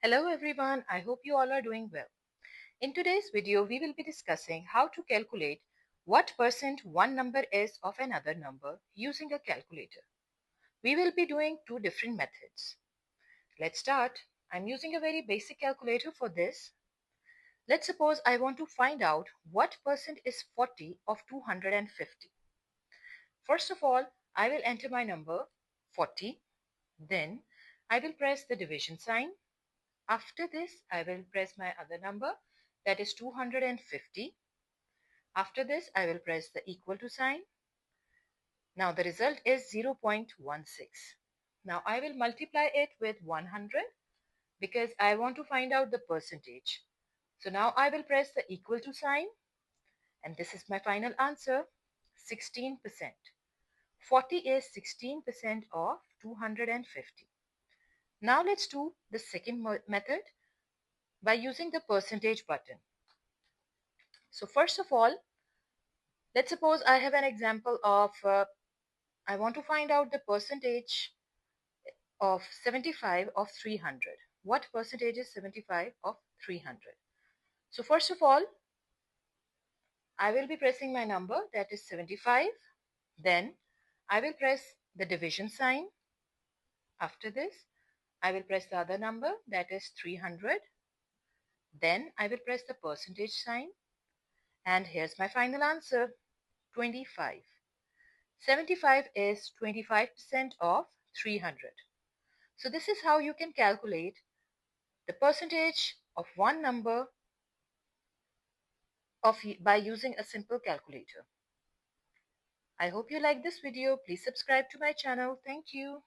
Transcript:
Hello everyone, I hope you all are doing well. In today's video, we will be discussing how to calculate what percent one number is of another number using a calculator. We will be doing two different methods. Let's start. I'm using a very basic calculator for this. Let's suppose I want to find out what percent is 40 of 250. First of all, I will enter my number 40. Then I will press the division sign. After this, I will press my other number, that is 250. After this, I will press the equal to sign. Now the result is 0.16. Now I will multiply it with 100 because I want to find out the percentage. So now I will press the equal to sign, and this is my final answer, 16%. 40 is 16% of 250. Now let's do the second method by using the percentage button. So first of all, let's suppose I have an example of, I want to find out the percentage of 75 of 300. What percentage is 75 of 300? So first of all, I will be pressing my number, that is 75. Then I will press the division sign. After this, I will press the other number, that is 300. Then I will press the percentage sign. And here's my final answer, 25. 75 is 25% of 300. So this is how you can calculate the percentage of one number by using a simple calculator. I hope you like this video. Please subscribe to my channel. Thank you.